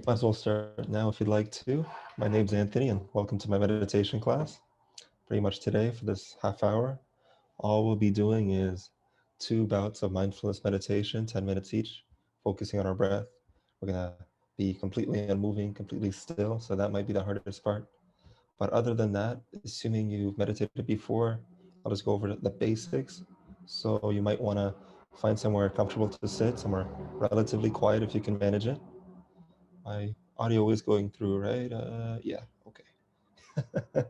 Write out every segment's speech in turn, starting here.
Might as well start now if you'd like to. My name's Anthony, and welcome to my meditation class. Pretty much today, for this half hour, all we'll be doing is 2 bouts of mindfulness meditation, 10 minutes each, focusing on our breath. We're going to be completely unmoving, completely still, so that might be the hardest part. But other than that, assuming you've meditated before, I'll just go over the basics. So you might want to find somewhere comfortable to sit, somewhere relatively quiet if you can manage it. My audio is going through, right? Yeah, okay.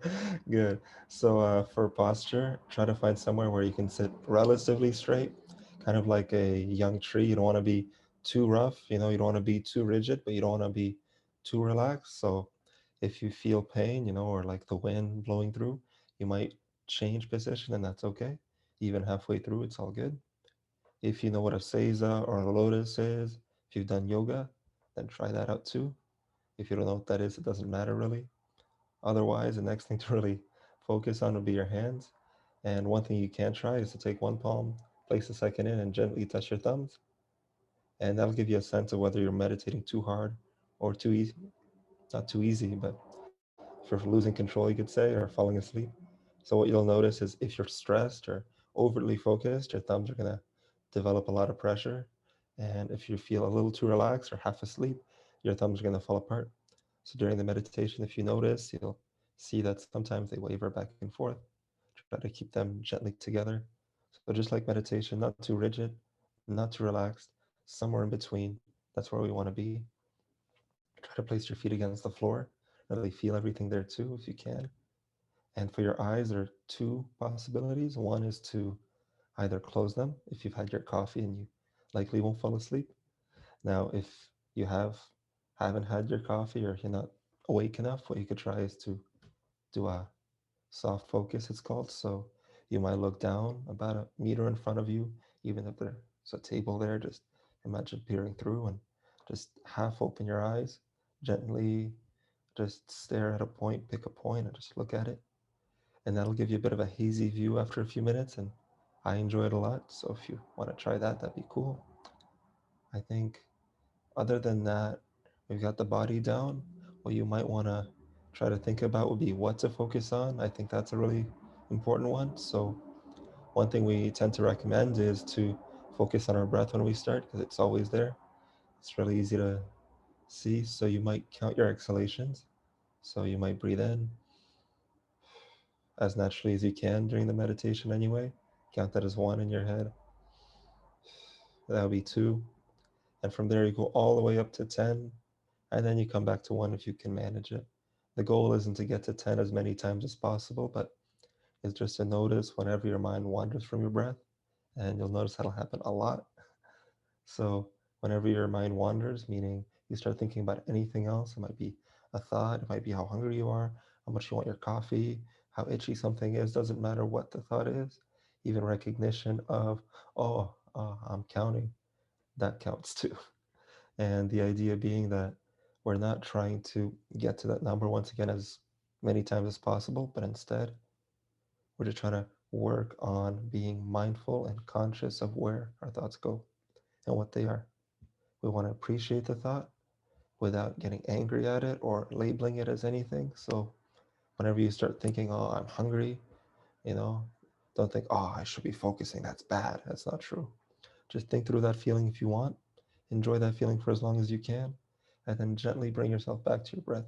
Good. So for posture, try to find somewhere where you can sit relatively straight, kind of like a young tree. You don't want to be too rough, you don't want to be too rigid, but you don't want to be too relaxed. So if you feel pain, or like the wind blowing through, you might change position, and that's okay. Even halfway through, it's all good. If you know what a seiza or a lotus is, if you've done yoga, then try that out too. If you don't know what that is, it doesn't matter really. Otherwise, the next thing to really focus on will be your hands. And one thing you can try is to take one palm, place the second in, and gently touch your thumbs. And that'll give you a sense of whether you're meditating too hard or too easy. Not too easy, but if you're losing control, you could say, or falling asleep. So what you'll notice is if you're stressed or overly focused, your thumbs are going to develop a lot of pressure. And if you feel a little too relaxed or half asleep, your thumbs are going to fall apart. So during the meditation, if you notice, you'll see that sometimes they waver back and forth. Try to keep them gently together. So just like meditation, not too rigid, not too relaxed, somewhere in between. That's where we want to be. Try to place your feet against the floor. Really feel everything there too, if you can. And for your eyes, there are two possibilities. One is to either close them if you've had your coffee and you likely won't fall asleep. Now, if you haven't had your coffee or you're not awake enough, what you could try is to do a soft focus, it's called. So you might look down about a meter in front of you, even if there's a table there. Just imagine peering through and just half open your eyes, gently just stare at a point, pick a point, and just look at it. And that'll give you a bit of a hazy view after a few minutes. And I enjoy it a lot. So if you want to try that, that'd be cool. I think other than that, we've got the body down. What you might want to try to think about would be what to focus on. I think that's a really important one. So one thing we tend to recommend is to focus on our breath when we start because it's always there. It's really easy to see. So you might count your exhalations. So you might breathe in as naturally as you can during the meditation anyway. Count that as one in your head. That would be two. And from there, you go all the way up to 10. And then you come back to one if you can manage it. The goal isn't to get to 10 as many times as possible, but it's just to notice whenever your mind wanders from your breath. And you'll notice that'll happen a lot. So, whenever your mind wanders, meaning you start thinking about anything else, it might be a thought, it might be how hungry you are, how much you want your coffee, how itchy something is, doesn't matter what the thought is. Even recognition of, oh, I'm counting, that counts too. And the idea being that we're not trying to get to that number once again as many times as possible, but instead we're just trying to work on being mindful and conscious of where our thoughts go and what they are. We want to appreciate the thought without getting angry at it or labeling it as anything. So whenever you start thinking, oh, I'm hungry, you know, don't think, oh, I should be focusing. That's bad. That's not true. Just think through that feeling if you want. Enjoy that feeling for as long as you can, and then gently bring yourself back to your breath.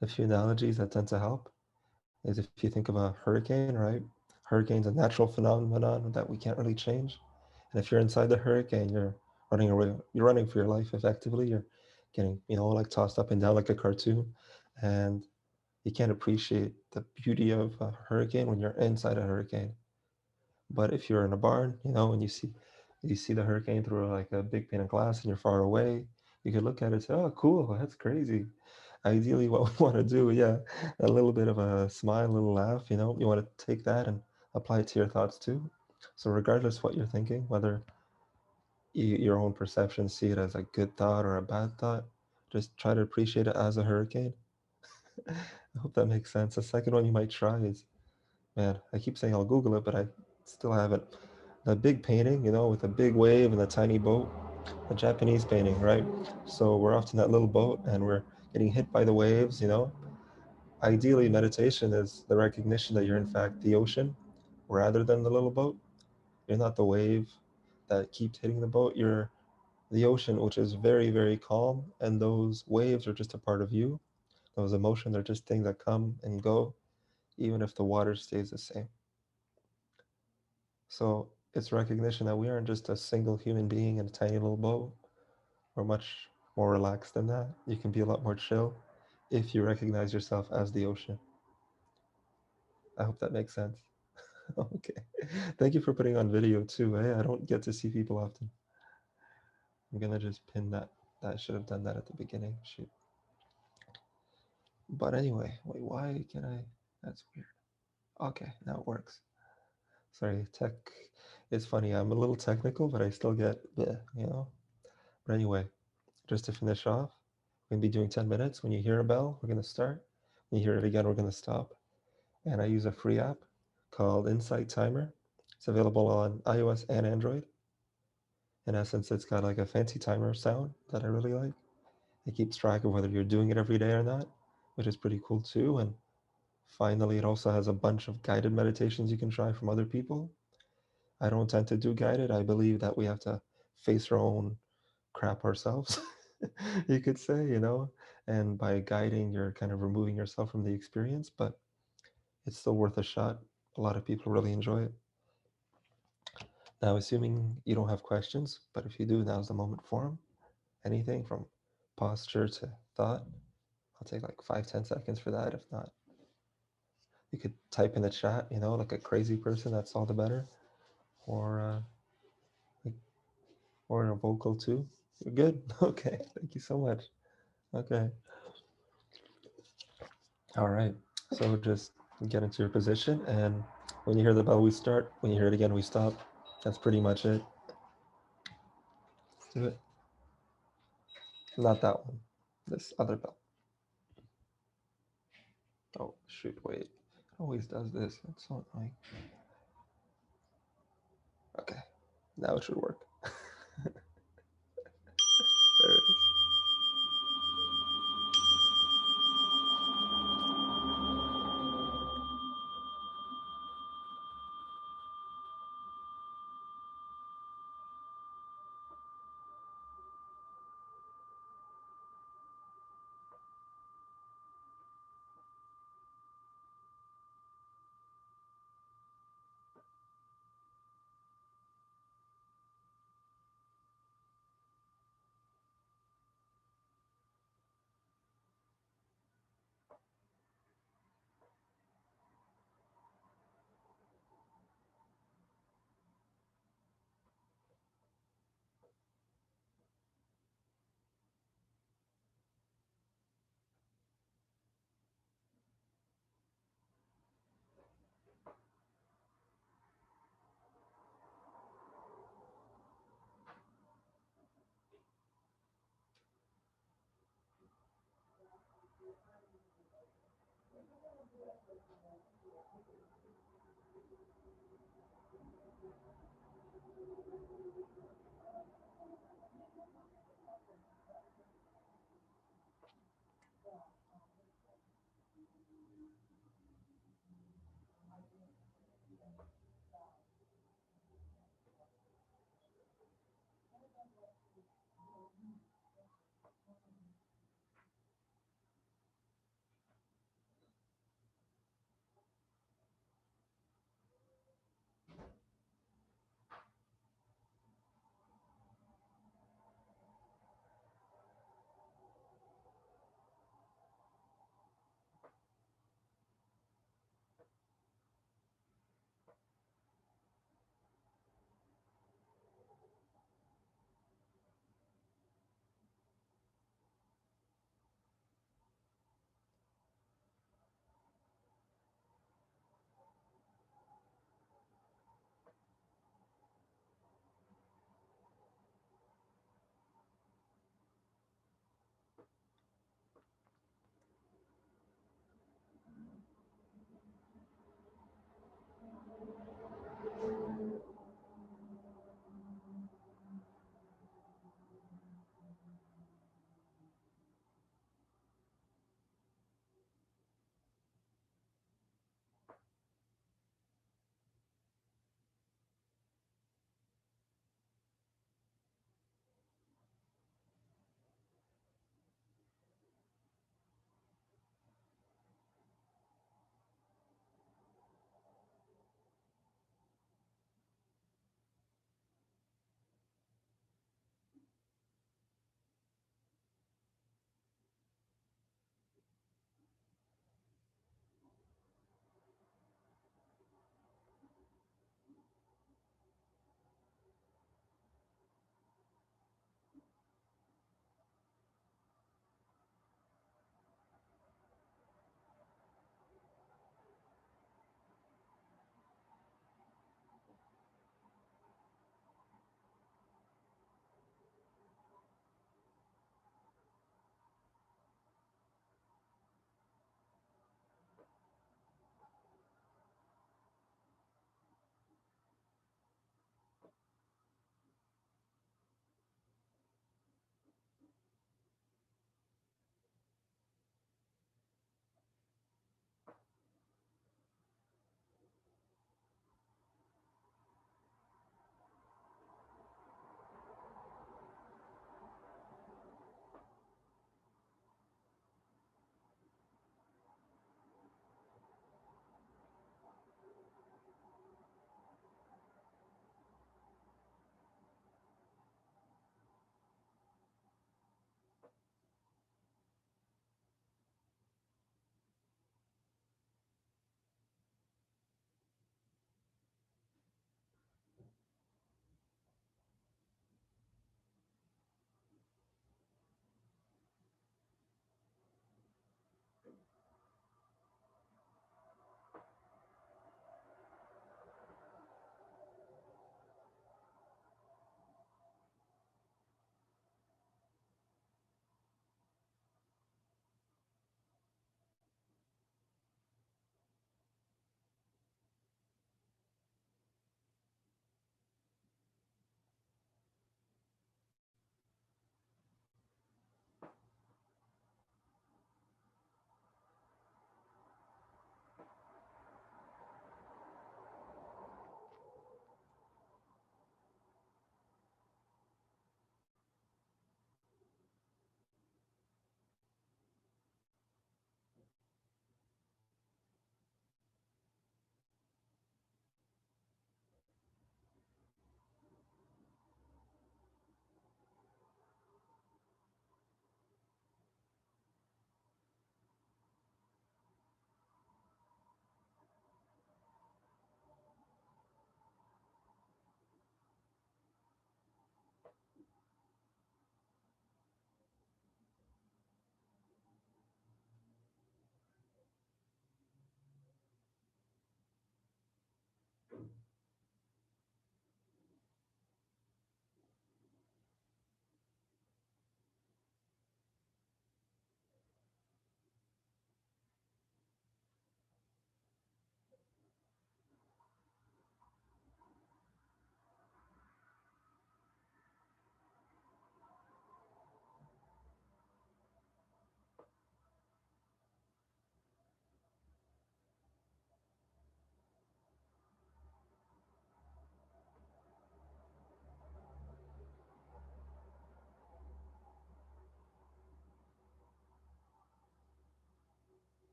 A few analogies that tend to help is if you think of a hurricane, right? Hurricane's a natural phenomenon that we can't really change. And if you're inside the hurricane, you're running away, you're running for your life effectively. You're getting, like tossed up and down like a cartoon. And you can't appreciate the beauty of a hurricane when you're inside a hurricane. But if you're in a barn, and you see the hurricane through like a big pane of glass and you're far away, you could look at it and say, "Oh, cool, that's crazy." Ideally, what we want to do, yeah, a little bit of a smile, a little laugh. You want to take that and apply it to your thoughts too. So regardless what you're thinking, whether your own perceptions see it as a good thought or a bad thought, just try to appreciate it as a hurricane. I hope that makes sense. The second one you might try is, man, I keep saying I'll Google it, but I still haven't. The big painting, with a big wave and a tiny boat. a Japanese painting, right? So we're off in that little boat and we're getting hit by the waves, you know. Ideally, meditation is the recognition that you're in fact the ocean rather than the little boat. You're not the wave that keeps hitting the boat. You're the ocean, which is very, very calm, and those waves are just a part of you. Those emotions are just things that come and go, even if the water stays the same. So it's recognition that we aren't just a single human being in a tiny little boat. We're much more relaxed than that. You can be a lot more chill if you recognize yourself as the ocean. I hope that makes sense. Okay. Thank you for putting on video too. I don't get to see people often. I'm gonna just pin that. I should have done that at the beginning. Shoot. But anyway, wait, why can I? That's weird. Okay, now it works. Sorry, tech. It's funny. I'm a little technical, but I still get the. But anyway, just to finish off, we're gonna be doing 10 minutes. When you hear a bell, we're gonna start. When you hear it again, we're gonna stop. And I use a free app called Insight Timer. It's available on iOS and Android. In essence, it's got like a fancy timer sound that I really like. It keeps track of whether you're doing it every day or not, which is pretty cool too. And finally, it also has a bunch of guided meditations you can try from other people. I don't tend to do guided. I believe that we have to face our own crap ourselves, you could say, you know, and by guiding, you're kind of removing yourself from the experience, but it's still worth a shot. A lot of people really enjoy it. Now, assuming you don't have questions, but if you do, now's the moment for them. Anything from posture to thought. I'll take like 5, 10 seconds for that. If not, you could type in the chat, you know, like a crazy person, that's all the better. Or like, or a vocal too. You're good. Okay. Thank you so much. Okay. All right. So just get into your position, and when you hear the bell, we start. When you hear it again, we stop. That's pretty much it. Let's do it. Not that one. This other bell. Oh, shoot. Wait. It always does this. It's so annoying. Okay. Now it should work. There it is.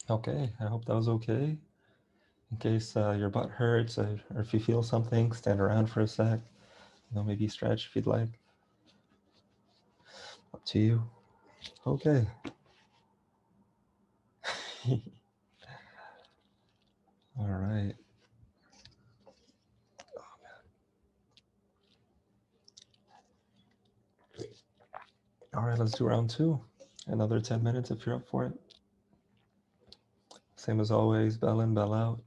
Okay, I hope that was okay. In case your butt hurts or if you feel something, stand around for a sec. Maybe stretch if you'd like. Up to you. Okay. All right. All right, let's do round two. Another 10 minutes if you're up for it. Same as always, bell in, bell out.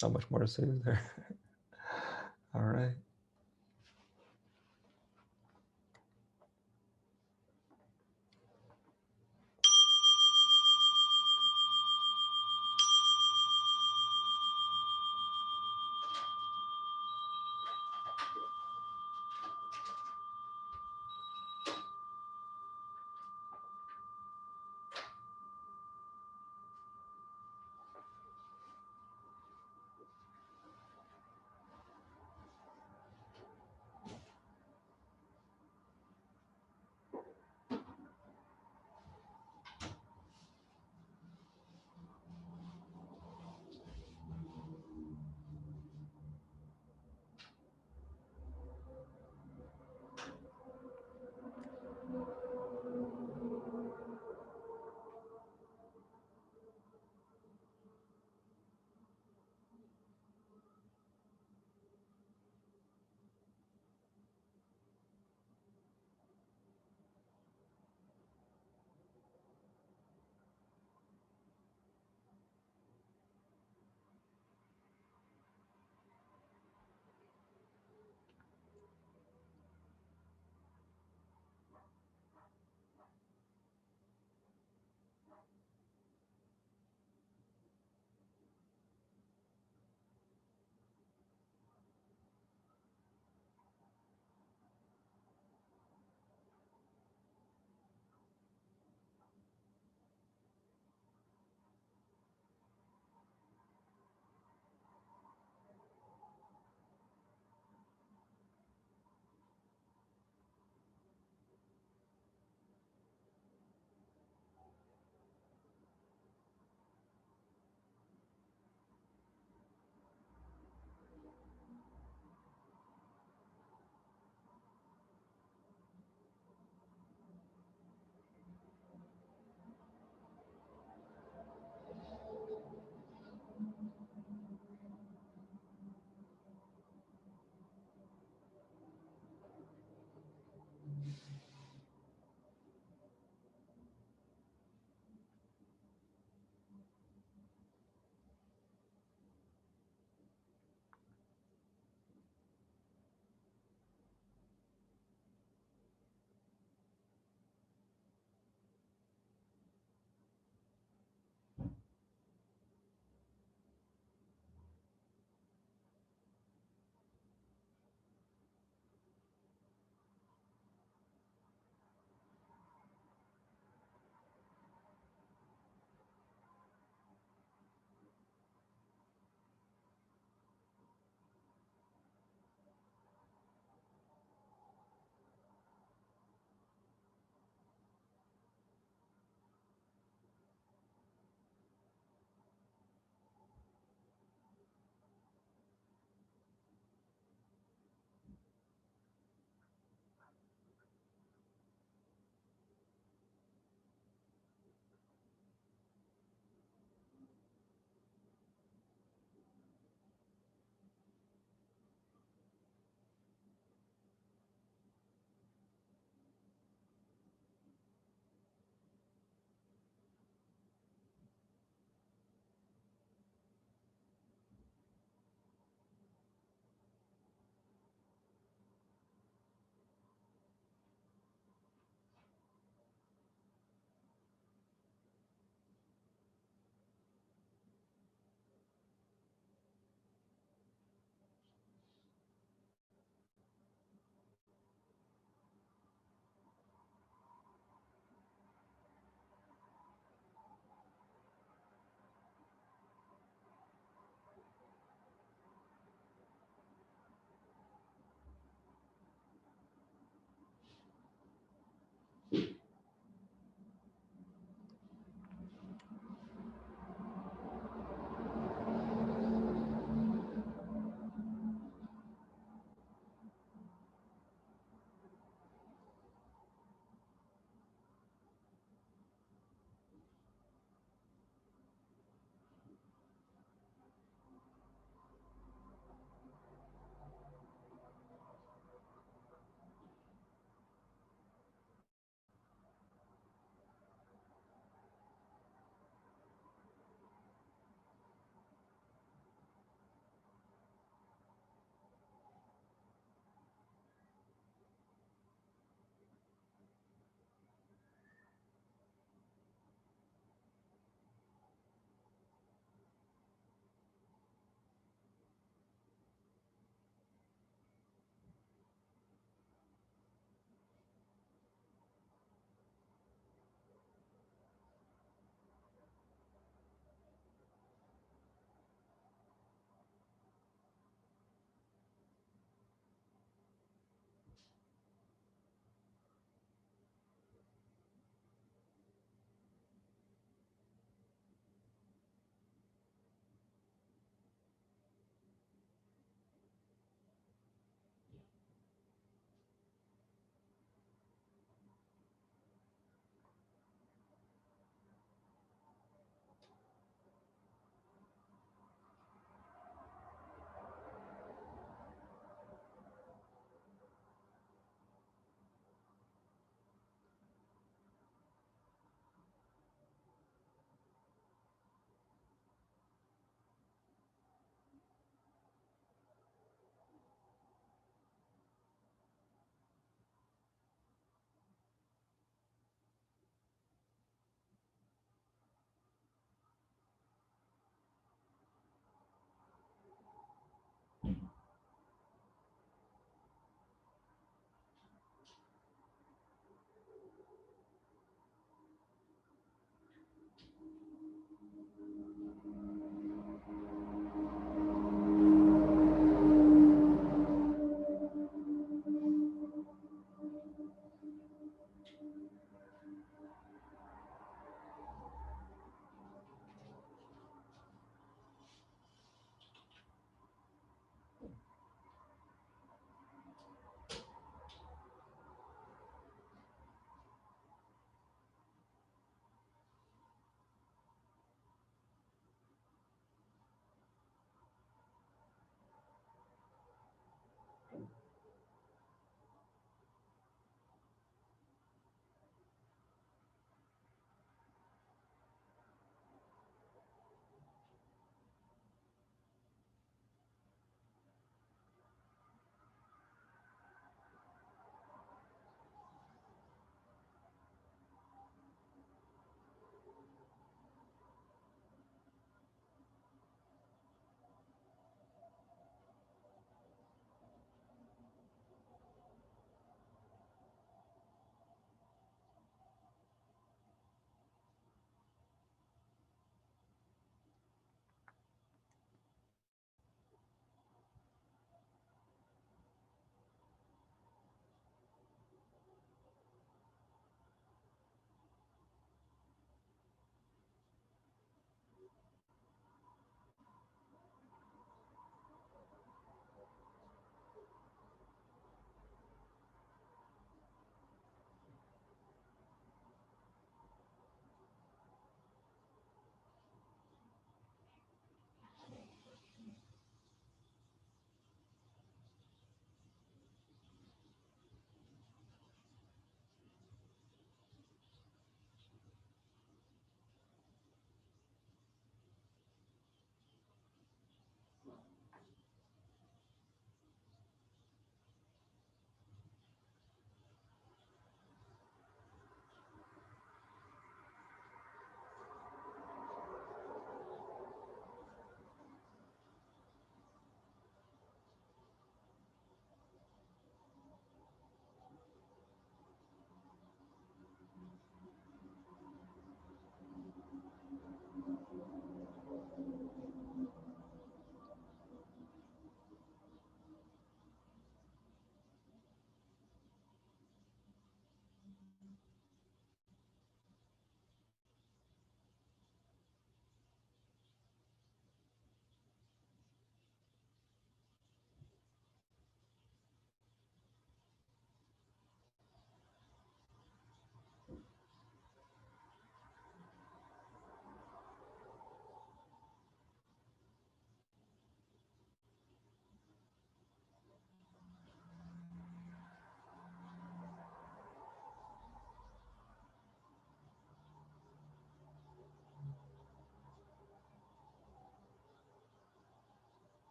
Not much more to say there. All right.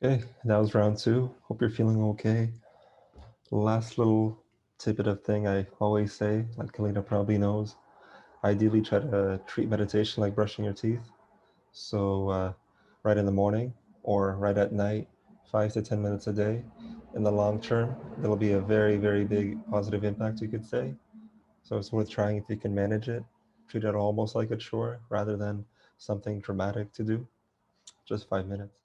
Okay, that was round two. Hope you're feeling okay. Last little tidbit of thing I always say, like Kalina probably knows, ideally try to treat meditation like brushing your teeth. So right in the morning or right at night, 5 to 10 minutes a day. In the long term, there'll be a very, very big positive impact, you could say. So it's worth trying if you can manage it. Treat it almost like a chore rather than something dramatic to do. Just 5 minutes.